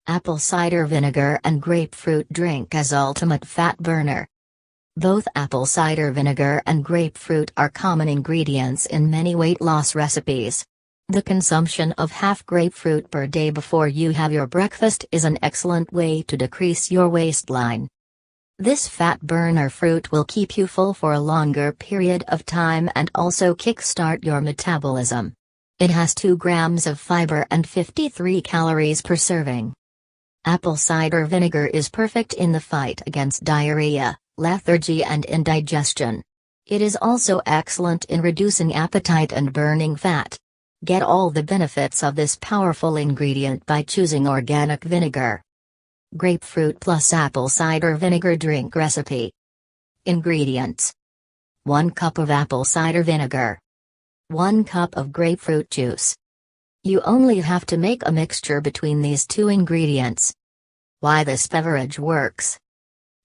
Apple cider vinegar and grapefruit drink as ultimate fat burner. Both apple cider vinegar and grapefruit are common ingredients in many weight loss recipes. The consumption of half grapefruit per day before you have your breakfast is an excellent way to decrease your waistline. This fat burner fruit will keep you full for a longer period of time and also kickstart your metabolism. It has 2 grams of fiber and 53 calories per serving. Apple cider vinegar is perfect in the fight against diarrhea, lethargy and indigestion. It is also excellent in reducing appetite and burning fat. Get all the benefits of this powerful ingredient by choosing organic vinegar. Grapefruit plus apple cider vinegar drink recipe. Ingredients: 1 cup of apple cider vinegar, 1 cup of grapefruit juice. You only have to make a mixture between these 2 ingredients. Why this beverage works.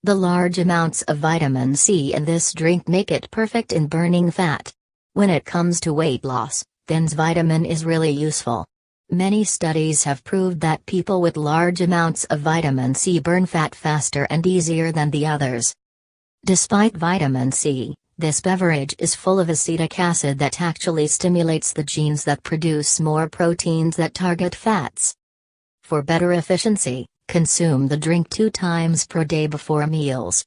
The large amounts of vitamin C in this drink make it perfect in burning fat. When it comes to weight loss, this vitamin is really useful. Many studies have proved that people with large amounts of vitamin C burn fat faster and easier than the others. Despite vitamin C, this beverage is full of acetic acid that actually stimulates the genes that produce more proteins that target fats. For better efficiency, consume the drink 2 times per day before meals.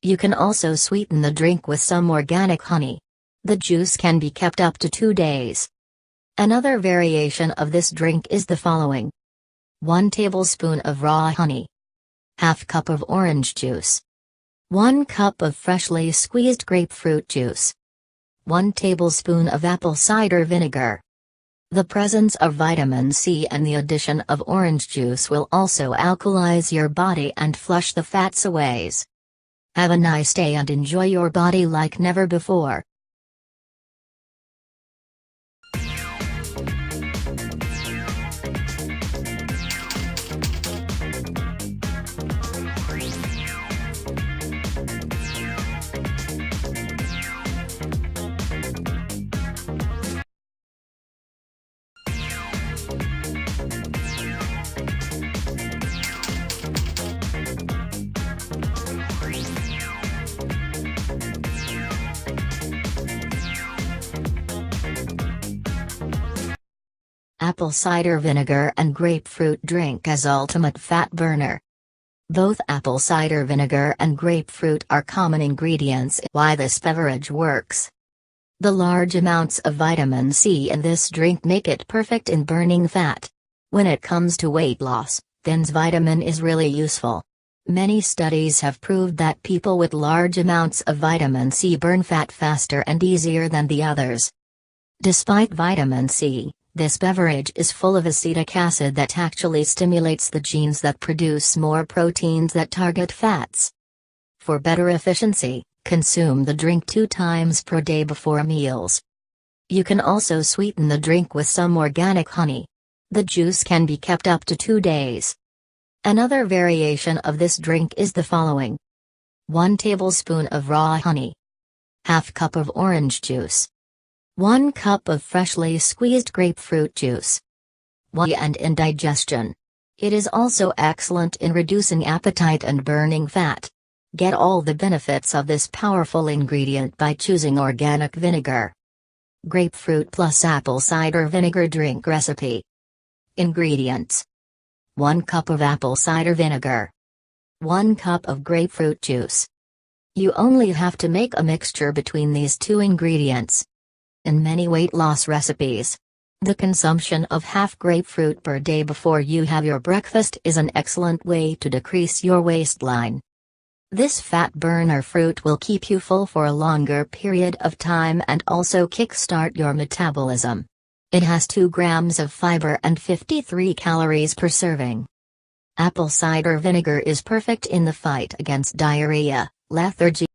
You can also sweeten the drink with some organic honey. The juice can be kept up to 2 days. Another variation of this drink is the following: 1 tablespoon of raw honey, ½ cup of orange juice, 1 cup of freshly squeezed grapefruit juice, 1 tablespoon of apple cider vinegar. The presence of vitamin C and the addition of orange juice will also alkalize your body and flush the fats away. Have a nice day and enjoy your body like never before. Apple cider vinegar and grapefruit drink as ultimate fat burner. Both apple cider vinegar and grapefruit are common ingredients in why this beverage works. The large amounts of vitamin C in this drink make it perfect in burning fat. When it comes to weight loss, this vitamin is really useful. Many studies have proved that people with large amounts of vitamin C burn fat faster and easier than the others. Despite vitamin C, this beverage is full of acetic acid that actually stimulates the genes that produce more proteins that target fats. For better efficiency, consume the drink 2 times per day before meals. You can also sweeten the drink with some organic honey. The juice can be kept up to 2 days. Another variation of this drink is the following: 1 tablespoon of raw honey, ½ cup of orange juice, 1 cup of freshly squeezed grapefruit juice. And indigestion. It is also excellent in reducing appetite and burning fat. Get all the benefits of this powerful ingredient by choosing organic vinegar. Grapefruit plus apple cider vinegar drink recipe. Ingredients: 1 cup of apple cider vinegar, 1 cup of grapefruit juice. You only have to make a mixture between these 2 ingredients. In many weight loss recipes, the consumption of half grapefruit per day before you have your breakfast is an excellent way to decrease your waistline. This fat burner fruit will keep you full for a longer period of time and also kickstart your metabolism. It has 2 grams of fiber and 53 calories per serving. Apple cider vinegar is perfect in the fight against diarrhea, lethargy,